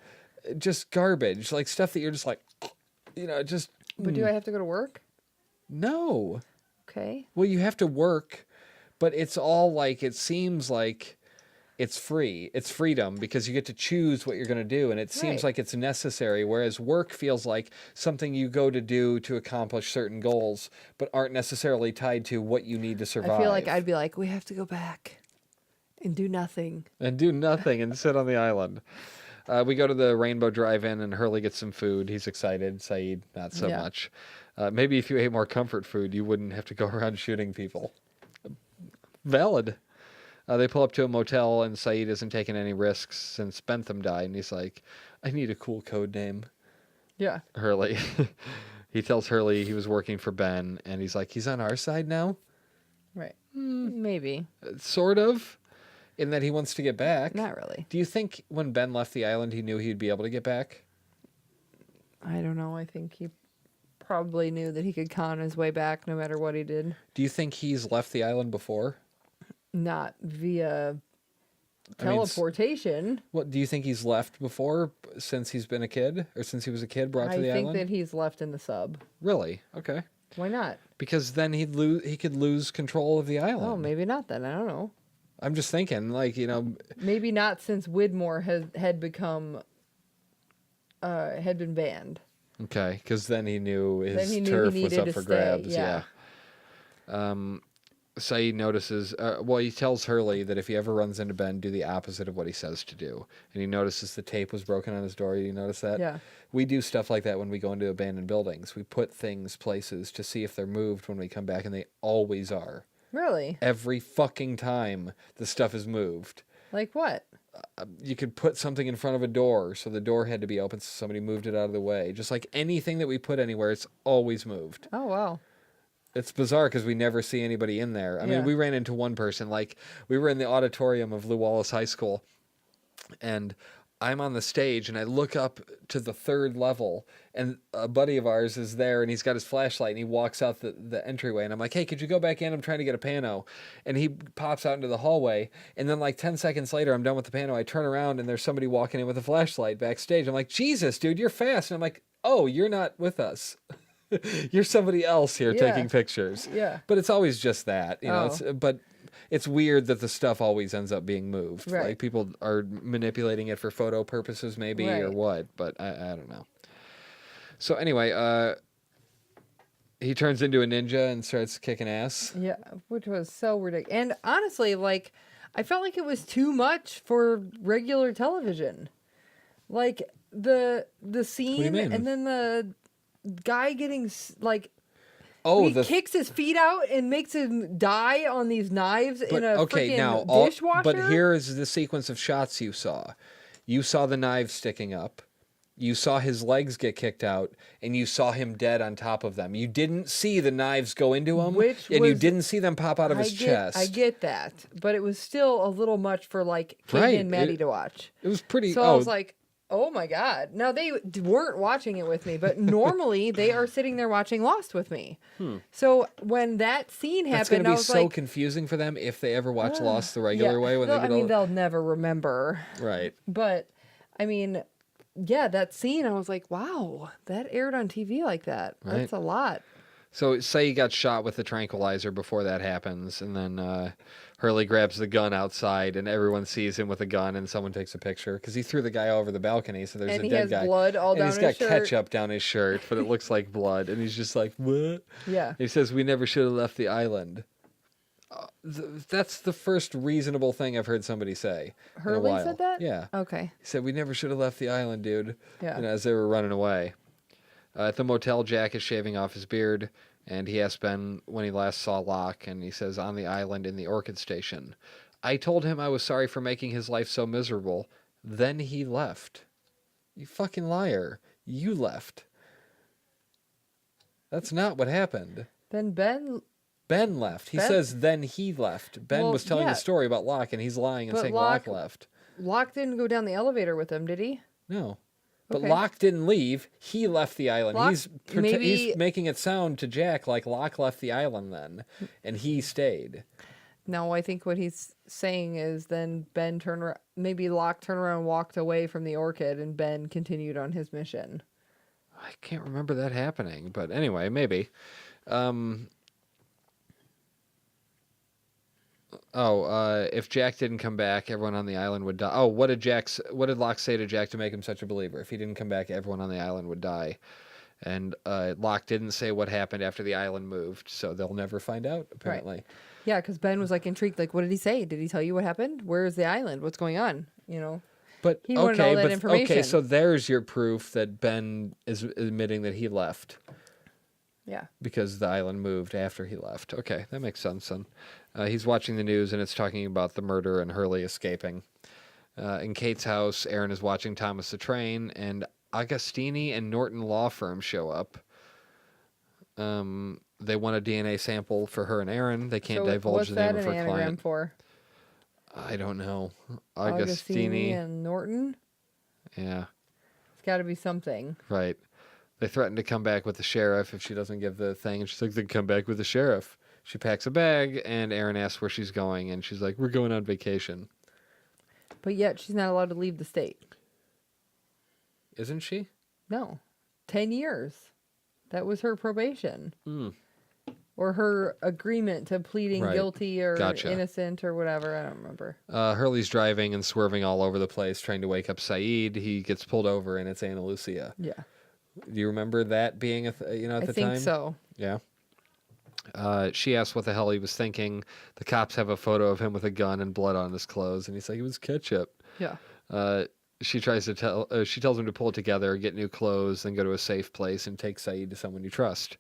just garbage, like stuff that you're just like, you know, just But do I have to go to work? no. Okay. Well, you have to work, but it's all like, it seems like it's free. It's freedom because you get to choose what you're going to do. And it seems Right. like it's necessary. Whereas work feels like something you go to do to accomplish certain goals, but aren't necessarily tied to what you need to survive. I feel like I'd be like, we have to go back and do nothing. And do nothing and sit on the island. We go to the Rainbow Drive-In and Hurley gets some food. He's excited. Saeed, not so Yeah. much. Maybe if you ate more comfort food, you wouldn't have to go around shooting people. Valid. They pull up to a motel and Saeed isn't taking any risks since Bentham died. And he's like, I need a cool code name. Yeah. Hurley. He tells Hurley he was working for Ben. And he's like, he's on our side now? Right. Maybe. Sort of. In that he wants to get back. Not really. Do you think when Ben left the island, he knew he'd be able to get back? I don't know. I think he probably knew that he could con his way back no matter what he did. Do you think he's left the island before? Not via I mean, teleportation. What do you think he's left before since he's been a kid or since he was a kid brought I to the think island? that he's left in the sub. Really? Okay. Why not? Because then he could lose control of the island. Oh, maybe not then. I don't know. I'm just thinking, like, you know, Maybe not since Widmore had become had been banned. okay, because then he knew his Then he knew turf he was needed up to for stay, grabs. yeah. Saeed notices, well, he tells Hurley that if he ever runs into Ben, do the opposite of what he says to do. And he notices the tape was broken on his door. You notice that? Yeah. We do stuff like that when we go into abandoned buildings. We put things places to see if they're moved when we come back, and they always are. Really? Every fucking time the stuff is moved. Like what? You could put something in front of a door, so the door had to be open so somebody moved it out of the way. Just like anything that we put anywhere, it's always moved. Oh, wow. It's bizarre because we never see anybody in there. I Yeah. mean, we ran into one person. Like, we were in the auditorium of Lew Wallace High School, and I'm on the stage, and I look up to the third level, and a buddy of ours is there, and he's got his flashlight, and he walks out the entryway, and I'm like, hey, could you go back in? I'm trying to get a pano. And he pops out into the hallway, and then like 10 seconds later, I'm done with the pano. I turn around, and there's somebody walking in with a flashlight backstage. I'm like, Jesus, dude, you're fast. And I'm like, oh, you're not with us. You're somebody else here Yeah. taking pictures. Yeah. But it's always just that, you know. Oh. But it's weird that the stuff always ends up being moved. Right. Like people are manipulating it for photo purposes, maybe, or Right. what. But I don't know. So anyway, he turns into a ninja and starts kicking ass. Yeah, which was so ridiculous. And honestly, like, I felt like it was too much for regular television. Like the scene, mean? and then the guy getting like. Oh, He kicks his feet out and makes him die on these knives in a freaking dishwasher. But here is the sequence of shots you saw. You saw the knives sticking up. You saw his legs get kicked out, and you saw him dead on top of them. You didn't see the knives go into him, and you didn't see them pop out of his chest. I get that, but it was still a little much for like Katie Right, and Maddie to watch. It was pretty. So I was like, oh my God. Now, they weren't watching it with me, but normally they are sitting there watching Lost with me. So when that scene that's happened, going I to be was so like, confusing for them if they ever watch Lost the regular way. When they get they'll never remember. right. But, I mean, yeah, that scene, I was like, wow, that aired on TV like that. Right. That's a lot. So say he got shot with the tranquilizer before that happens, and then Hurley grabs the gun outside, and everyone sees him with a gun, and someone takes a picture because he threw the guy over the balcony, so there's And a he dead has guy. blood all and down he's his got shirt. ketchup down his shirt, but it looks like blood, and he's just like, what? Yeah. He says, we never should have left the island. That's the first reasonable thing I've heard somebody say in a Hurley while. said that? Yeah. Okay. He said, we never should have left the island, dude. Yeah. You know, as they were running away. At the motel, Jack is shaving off his beard, and he asks Ben when he last saw Locke, and he says, on the island in the Orchid Station. I told him I was sorry for making his life so miserable. Then he left. You fucking liar. You left. That's not what happened. Then Ben left. He Ben- says, then he left. Ben Well, was telling yeah. the story about Locke, and he's lying and But saying Locke- Locke left. Locke didn't go down the elevator with him, did he? No. But Okay. Locke didn't leave. He left the island. Locke- he's maybe- making it sound to Jack like Locke left the island then, and he stayed. No, I think what he's saying is then Ben turned around, maybe Locke turned around and walked away from the Orchid, and Ben continued on his mission. I can't remember that happening, but anyway, maybe. If Jack didn't come back, everyone on the island would die. Oh, what did Locke say to Jack to make him such a believer? If he didn't come back, everyone on the island would die. And Locke didn't say what happened after the island moved, so they'll never find out, apparently. Yeah, because Ben was like intrigued. Like, what did he say? Did he tell you what happened? Where is the island? What's going on? You know. But He wanted all that information. okay, so there's your proof that Ben is admitting that he left Yeah. because the island moved after he left. Okay, that makes sense then. He's watching the news and it's talking about the murder and Hurley escaping. In Kate's house, Aaron is watching Thomas the Train, and Agostini and Norton Law Firm show up. They want a DNA sample for her and Aaron. They can't divulge what's the that name of an her anagram client. for? I don't know. Agostini and Norton? Yeah, It's got to be something. right. They threaten to come back with the sheriff if she doesn't give the thing. And she's like, they come back with the sheriff. She packs a bag, and Aaron asks where she's going, and she's like, we're going on vacation. But yet she's not allowed to leave the state. Isn't she? No. 10 years. That was her probation. Mm. Or her agreement to pleading Right. guilty or Gotcha. innocent or whatever. I don't remember. Hurley's driving and swerving all over the place, trying to wake up Saeed. He gets pulled over, and it's Ana Lucia. Yeah. Do you remember that being at the I time? think so. Yeah. She asks what the hell he was thinking. The cops have a photo of him with a gun and blood on his clothes, and he's like, it was ketchup. Yeah. She tells him to pull it together, get new clothes, then go to a safe place and take Saeed to someone you trust.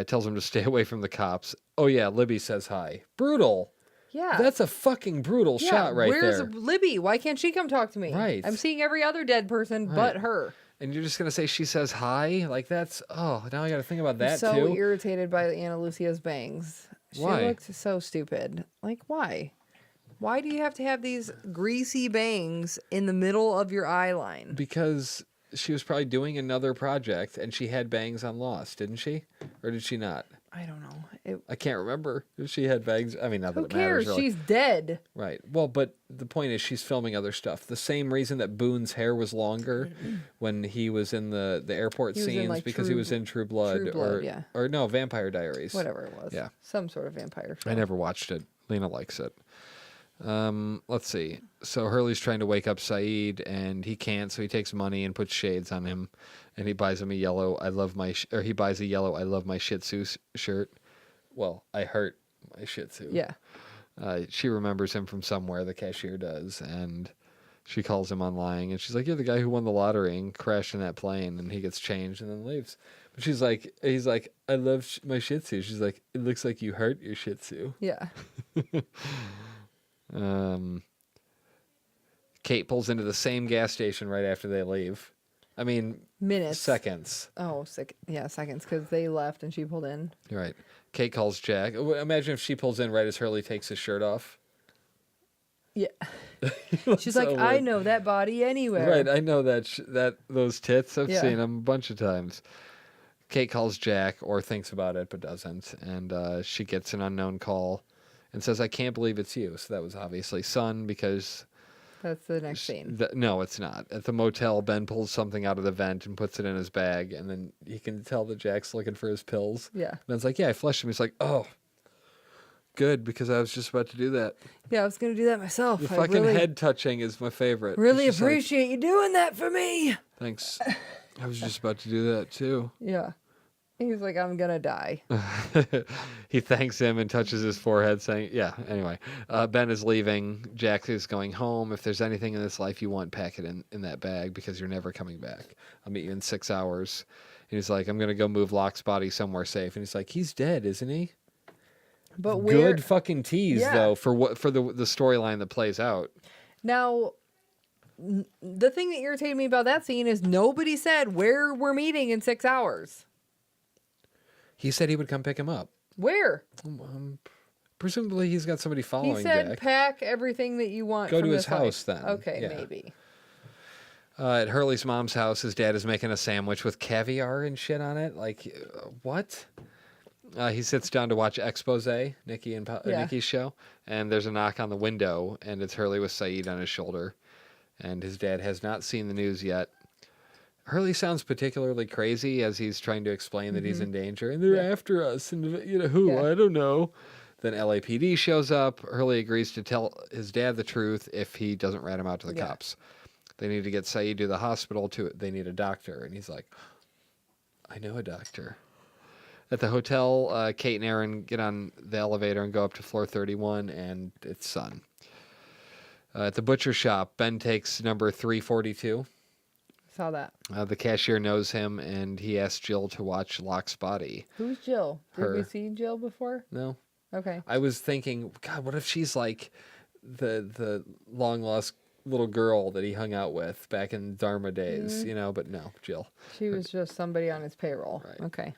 Tells him to stay away from the cops. Oh yeah, Libby says hi. Brutal. Yeah. That's a fucking brutal shot right where's there. Libby? Why can't she come talk to me? Right. I'm seeing every other dead person but her. And you're just gonna say she says hi? Like that's now I gotta think about that I'm so too. irritated by Ana Lucia's bangs. She Why? looked so stupid. Like, why? Why do you have to have these greasy bangs in the middle of your eye line? Because she was probably doing another project and she had bangs on Lost, didn't she? Or did she not? I don't know. I can't remember if she had bangs. I mean, not that Who it matters. cares? Really. She's dead. Right. Well, but the point is she's filming other stuff. The same reason that Boone's hair was longer when he was in the airport He was in, scenes like, because he was in True Blood, yeah. or no, Vampire Diaries. Whatever it was. Yeah. Some sort of vampire show. I never watched it. Lena likes it. Let's see. So Hurley's trying to wake up Saeed, and he can't. So he takes money and puts shades on him, and he buys him a yellow he buys a yellow I love my Shih Tzu shirt. Well, I hurt my Shih Tzu. Yeah. She remembers him from somewhere. The cashier does, and she calls him on lying, and she's like, "You're the guy who won the lottery and crashed in that plane," and he gets changed and then leaves. But he's like, "I love my Shih Tzu." She's like, "It looks like you hurt your Shih Tzu." Yeah. Kate pulls into the same gas station right after they leave. I mean, Minutes. seconds. Oh, seconds, because they left and she pulled in. You're right. Kate calls Jack. Imagine if she pulls in right as Hurley takes his shirt off. Yeah. She's So like, I weird. know that body anywhere. Right, I know that those tits. I've Yeah. seen them a bunch of times. Kate calls Jack, or thinks about it but doesn't, and she gets an unknown call and says, "I can't believe it's you." So that was obviously Son, because That's the next scene. No, it's not. At the motel, Ben pulls something out of the vent and puts it in his bag, and then you can tell that Jack's looking for his pills. Yeah. Ben's like, yeah, I flushed him. He's like, oh, good, because I was just about to do that. Yeah, I was going to do that myself. The fucking head touching is my favorite. Really appreciate you doing that for me. Thanks. I was just about to do that, too. Yeah. He's like, I'm going to die. He thanks him and touches his forehead, saying, yeah, anyway. Ben is leaving. Jack is going home. If there's anything in this life you want, pack it in that bag because you're never coming back. I'll meet you in 6 hours. And he's like, I'm going to go move Locke's body somewhere safe. And he's like, he's dead, isn't he? But Good fucking tease, Yeah. though, for the storyline that plays out. Now, the thing that irritated me about that scene is nobody said where we're meeting in 6 hours. He said he would come pick him up. Where? Presumably he's got somebody following He said Jack. pack everything that you want. Go from to his this life. house then. Okay, Yeah. maybe. At Hurley's mom's house, his dad is making a sandwich with caviar and shit on it. Like, what? He sits down to watch Expose, Nikki's show, and there's a knock on the window, and it's Hurley with Saeed on his shoulder, and his dad has not seen the news yet. Hurley sounds particularly crazy as he's trying to explain that he's in danger, and they're after us, and who? Yeah. I don't know. Then LAPD shows up. Hurley agrees to tell his dad the truth if he doesn't rat him out to the cops. They need to get Saeed to the hospital. They need a doctor, and he's like, I know a doctor. At the hotel, Kate and Aaron get on the elevator and go up to floor 31, and it's Son. At the butcher shop, Ben takes number 342. Saw that. The cashier knows him, and he asks Jill to watch Locke's body. Who's Jill? Did we Her. see Jill before? No? Okay. I was thinking, God, what if she's like the long-lost little girl that he hung out with back in Dharma days, but no, Jill. She was just somebody on his payroll. Right. Okay.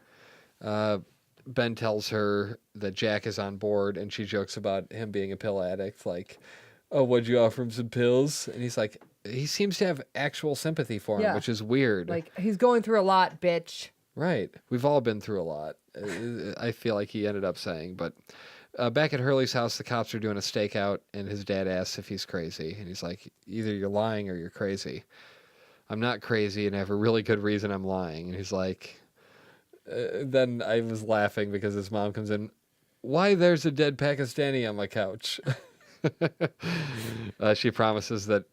Ben tells her that Jack is on board, and she jokes about him being a pill addict, like, oh, what'd you offer him, some pills? And he's like, he seems to have actual sympathy for him, Yeah. which is weird. Like, he's going through a lot, bitch. Right. We've all been through a lot, I feel like he ended up saying. But back at Hurley's house, the cops are doing a stakeout, and his dad asks if he's crazy. And he's like, either you're lying or you're crazy. I'm not crazy, and I have a really good reason I'm lying. And he's like, then I was laughing because his mom comes in. Why, there's a dead Pakistani on my couch. She promises that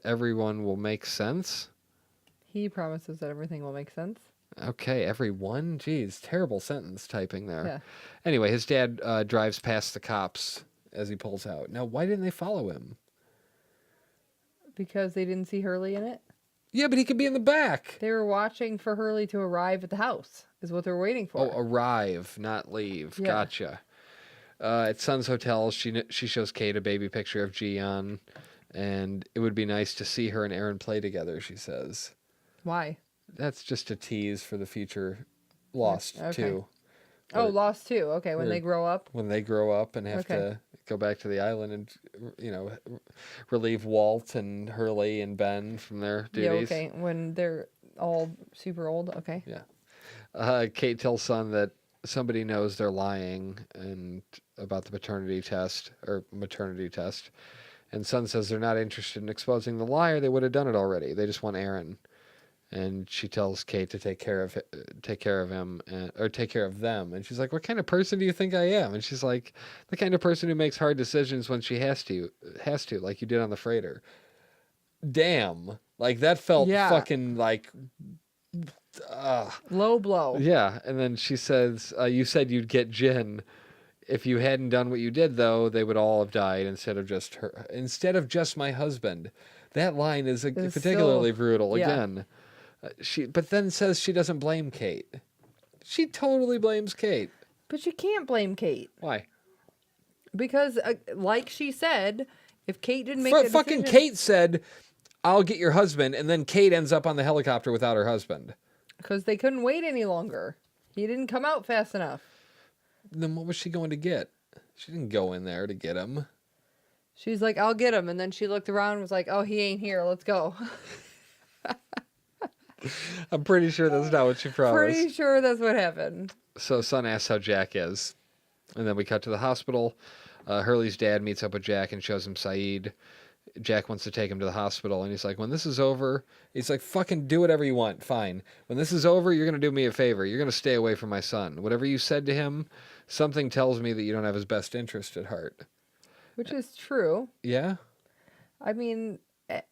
everyone will make sense. He promises that everything will make sense. Okay, everyone? Jeez, terrible sentence typing there. Yeah. Anyway, his dad drives past the cops as he pulls out. Now, why didn't they follow him? Because they didn't see Hurley in it. Yeah, but he could be in the back. They were watching for Hurley to arrive at the house, is what they were waiting for. Oh, arrive, not leave. Yeah. Gotcha. At Sun's Hotel, she shows Kate a baby picture of Gian, and it would be nice to see her and Aaron play together, she says. Why? That's just a tease for the future Lost, Okay. too. Oh, Lost too. Okay, when they grow up. When they grow up and have to go back to the island and, relieve Walt and Hurley and Ben from their duties. Yeah, okay. When they're all super old. Okay. Yeah. Kate tells Son that somebody knows they're lying and about the maternity test. And Son says they're not interested in exposing the liar. They would have done it already. They just want Aaron. And she tells Kate to take care of them, And she's like, "What kind of person do you think I am?" And she's like, "The kind of person who makes hard decisions when she has to, like you did on the freighter." Damn, like that felt fucking like, low blow. Yeah. And then she says, "You said you'd get Jen. If you hadn't done what you did, though, they would all have died instead of just my husband." That line is particularly brutal again. But then says she doesn't blame Kate. She totally blames Kate. But you can't blame Kate. Why? Because, like she said, if Kate didn't make the fucking decision... Kate said, "I'll get your husband," and then Kate ends up on the helicopter without her husband. Because they couldn't wait any longer. He didn't come out fast enough. Then what was she going to get? She didn't go in there to get him. She's like, "I'll get him." And then she looked around and was like, "Oh, he ain't here. Let's go." I'm pretty sure that's not what she promised. Pretty sure that's what happened. So Son asks how Jack is. And then we cut to the hospital. Hurley's dad meets up with Jack and shows him Saeed. Jack wants to take him to the hospital, and he's like, when this is over, he's like, fucking do whatever you want, fine. When this is over, you're going to do me a favor. You're going to stay away from my son. Whatever you said to him, something tells me that you don't have his best interest at heart. Which is true. Yeah? I mean,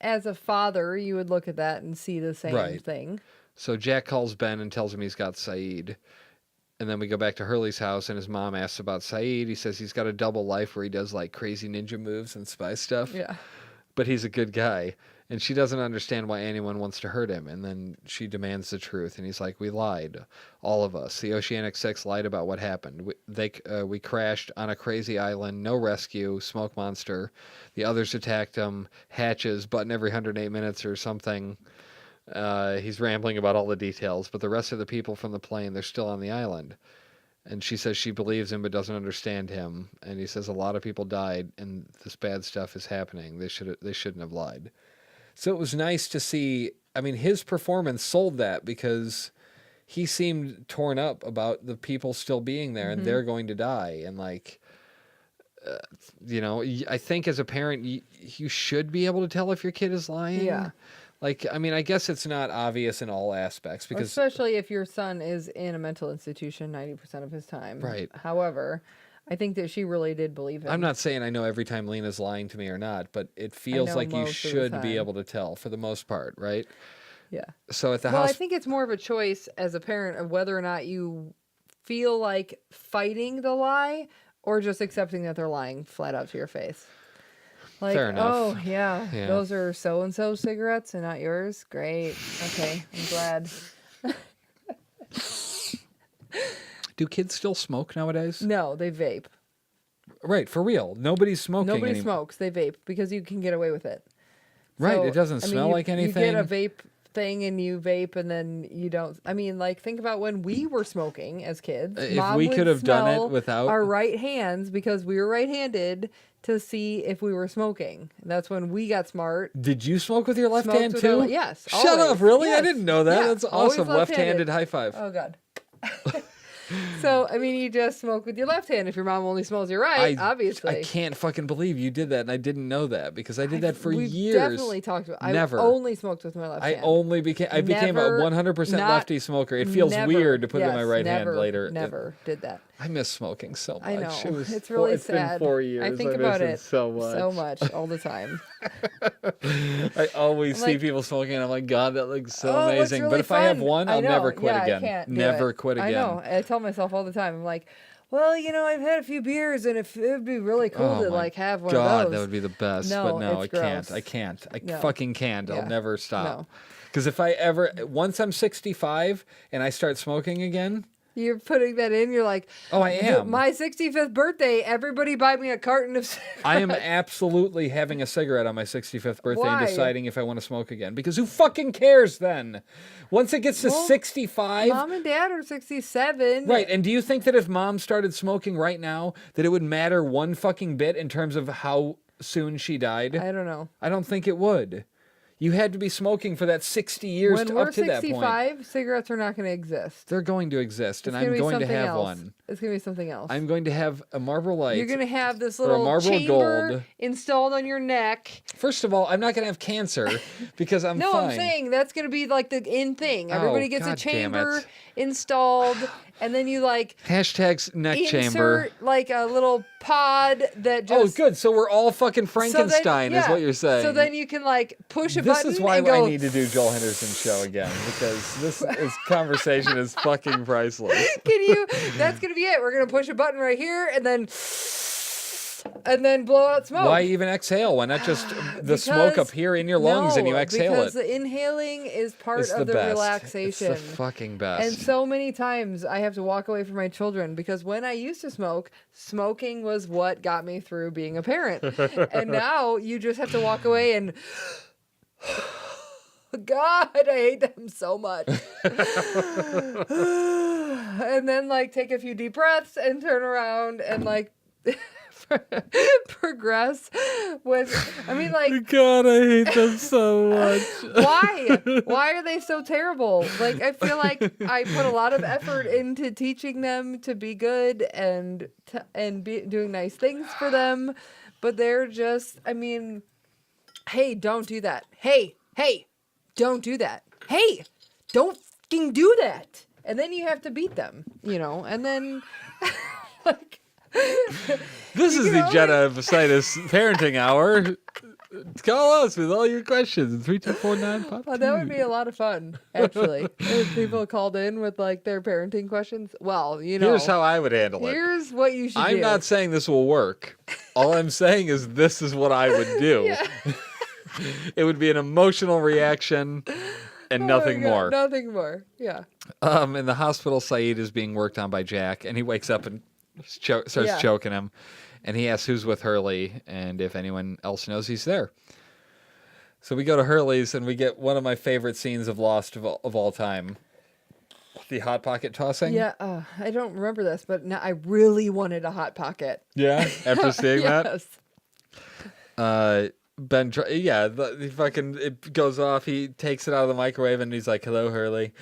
as a father, you would look at that and see the same thing. So Jack calls Ben and tells him he's got Saeed. And then we go back to Hurley's house, and his mom asks about Saeed. He says he's got a double life where he does, like, crazy ninja moves and spy stuff. Yeah. But he's a good guy. And she doesn't understand why anyone wants to hurt him. And then she demands the truth. And he's like, we lied. All of us. The Oceanic Six lied about what happened. We crashed on a crazy island. No rescue. Smoke monster. The others attacked him. Hatches. Button every 108 minutes or something. He's rambling about all the details. But the rest of the people from the plane, they're still on the island. And she says she believes him but doesn't understand him. And he says a lot of people died and this bad stuff is happening. They shouldn't have lied. So it was nice to see. I mean, his performance sold that because he seemed torn up about the people still being there and they're going to die. And like, you know, I think as a parent, you should be able to tell if your kid is lying. Yeah. Like, I mean, I guess it's not obvious in all aspects because especially if your son is in a mental institution 90% of his time. Right. However, I think that she really did believe him. I'm not saying I know every time Lena's lying to me or not, but it feels like you should be able to tell for the most part, right? Yeah. So at the Well, house, I think it's more of a choice as a parent of whether or not you feel like fighting the lie or just accepting that they're lying flat out to your face. Like, fair enough. Oh, yeah, Yeah. those are so-and-so cigarettes and not yours? Great. Okay, I'm glad. do kids still smoke nowadays? No, they vape. Right, for real. Nobody's smoking Nobody anymore. smokes. They vape because you can get away with it. Right, So, it doesn't I mean, smell like anything. You get a vape thing and you vape and then you don't. I mean, like, think about when we were smoking as kids. If Mom we would could have done it smell without our right hands because we were right-handed to see if we were smoking. That's when we got smart. Did you smoke with your left Smoked hand with too? our yes. Shut always. up, really? I Yes. didn't know that. Yeah, That's always awesome. Left-handed high five. Oh, God. So, I mean, you just smoke with your left hand if your mom only smells your right, obviously. I can't fucking believe you did that, and I didn't know that because I did that for We've years. definitely talked about. Never. I only smoked with my left hand. I became a Never, 100% not- lefty smoker. It feels never, weird to put it in yes, my right never, hand later. Never did that. I miss smoking so much. I know. It's It's really It's sad. been 4 years. I think miss about it so much. so much all the time. I always see like- people smoking, and I'm like, God, that looks so Oh, it looks amazing. really But if I have fun. one, I I'll know. never quit Yeah, I again. can't do Never it. quit again. I know. I tell myself all the time. I'm like, well, you know, I've had a few beers, and it would be really cool Oh to my like have one God, of those. that would be the best. No, but no, I it's can't. gross. I can't. I No. fucking can't. I'll Yeah. never stop. No. Because if I ever, once I'm 65 and I start smoking again, You're putting that in. You're like, oh, I am. My 65th birthday. Everybody buy me a carton of cigarettes. I am absolutely having a cigarette on my 65th birthday Why? and deciding if I want to smoke again. Because who fucking cares then? Once it gets to Well, 65. Mom and Dad are 67. Right, and do you think that if Mom started smoking right now, that it would matter one fucking bit in terms of how soon she died? I don't know. I don't think it would. You had to be smoking for that 60 years When up we're to that point. 65, cigarettes are not going to exist. They're going to exist, and It's gonna I'm be going to something have else. one. It's going to be something else. I'm going to have a Marlboro Light. You're going to have this or a little Marlboro chamber Gold. installed on your neck. First of all, I'm not going to have cancer because I'm No, fine. I'm saying that's going to be like the in thing. Oh, Everybody gets a God damn chamber it. installed, and then you like Hashtags neck insert chamber. like a little pod that Oh, just. good. So we're all fucking so then- Frankenstein, is yeah. what you're saying. So then you can like push a This button is why and go. I need to do Joel Henderson show again because this conversation is fucking priceless. Can you? That's gonna be it. We're gonna push a button right here, and then blow out smoke. Why even exhale? Why not just the smoke up here in your lungs and you exhale because it? the inhaling is part It's of the the best. relaxation. It's the fucking best. And so many times I have to walk away from my children because when I used to smoke, smoking was what got me through being a parent. And now you just have to walk away and God, I hate them so much. And then like take a few deep breaths and turn around and like progress with, I mean, like, God, I hate them so much. why are they so terrible? Like, I feel like I put a lot of effort into teaching them to be good and doing nice things for them, but they're just, I mean, hey, don't do that. Hey, don't do that. Hey, don't fucking do that. And then you have to beat them, and then like, this is the Jenna Vasitis Parenting Hour. Call us with all your questions. 3249. Well, that would be a lot of fun, actually. If people called in with like their parenting questions. Well, here's how I would handle it. Here's what you should do. I'm not saying this will work. All I'm saying is this is what I would do. Yeah. It would be an emotional reaction and nothing more. Nothing more. Yeah. In the hospital, Saeed is being worked on by Jack, and he wakes up and starts choking him. And he asks who's with Hurley and if anyone else knows he's there. So we go to Hurley's and we get one of my favorite scenes of Lost of all time. The Hot Pocket tossing. Yeah, I don't remember this, but now I really wanted a Hot Pocket. Yeah, after seeing yes. that? The fucking, it goes off. He takes it out of the microwave and he's like, hello, Hurley.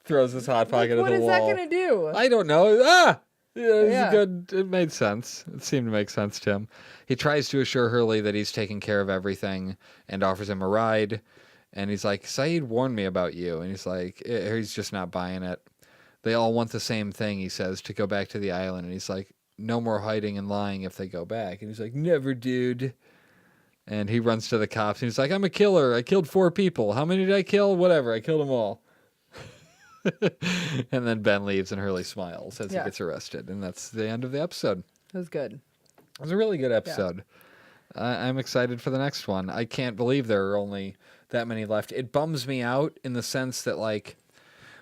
Throws his Hot Pocket at the wall. What is that going to do? I don't know. Yeah. Good. It made sense. It seemed to make sense to him. He tries to assure Hurley that he's taking care of everything and offers him a ride. And he's like, Saeed warned me about you. And he's like, he's just not buying it. They all want the same thing, he says, to go back to the island. And he's like, no more hiding and lying if they go back. And he's like, never, dude. And he runs to the cops. And he's like, I'm a killer. I killed 4 people. How many did I kill? Whatever. I killed them all. And then Ben leaves and Hurley smiles as he gets arrested. And that's the end of the episode. It was good. It was a really good episode. Yeah. I'm excited for the next one. I can't believe there are only that many left. It bums me out in the sense that, like,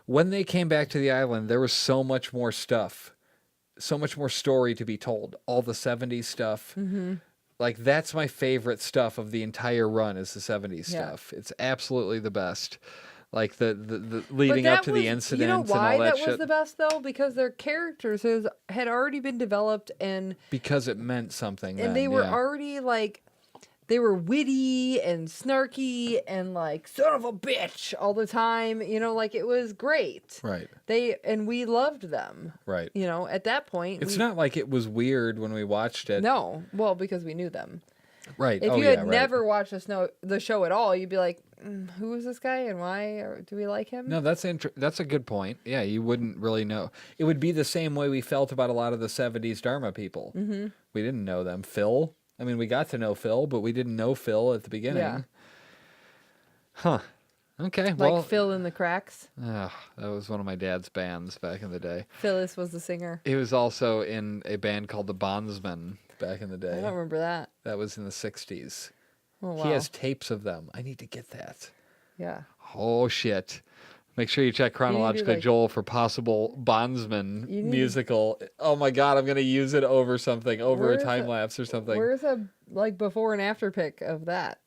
when they came back to the island, there was so much more stuff, so much more story to be told. All the 70s stuff. Mm-hmm. Like, that's my favorite stuff of the entire run is the 70s stuff. It's absolutely the best. Like the leading up to the incident and all that shit. You know why that was the best though? Because their characters had already been developed and because it meant something. And they were already like, they were witty and snarky and like son of a bitch all the time. Like it was great. Right. And we loved them. Right. At that point. It's not like it was weird when we watched it. No. Well, because we knew them. Right. If you had never watched the show at all, you'd be like, who is this guy and why do we like him? No, that's a good point. Yeah, you wouldn't really know. It would be the same way we felt about a lot of the 70s Dharma people. Mm-hmm. We didn't know them. Phil. I mean, we got to know Phil, but we didn't know Phil at the beginning. Yeah. Huh. Okay, well. Like Phil in the Cracks. That was one of my dad's bands back in the day. Phyllis was the singer. He was also in a band called the Bondsmen back in the day. I don't remember that. That was in the 60s. Oh, wow. He has tapes of them. I need to get that. Yeah. Oh, shit. Make sure you check Chronologically Joel for possible Bondsman musical. Oh, my God. I'm going to use it over something, over a time lapse or something. Where's a before and after pic of that?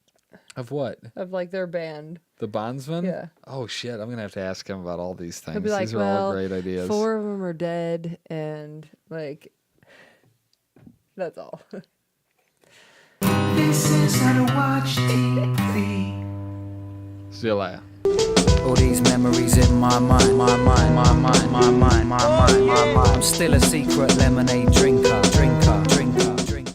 Of what? Of their band. The Bondsman? Yeah. Oh, shit. I'm going to have to ask him about all these things. He'll be like, these are all great ideas. 4 of them are dead and that's all. This is how to watch TV. See you later. All these memories in my mind, my mind. I'm still a secret lemonade drinker.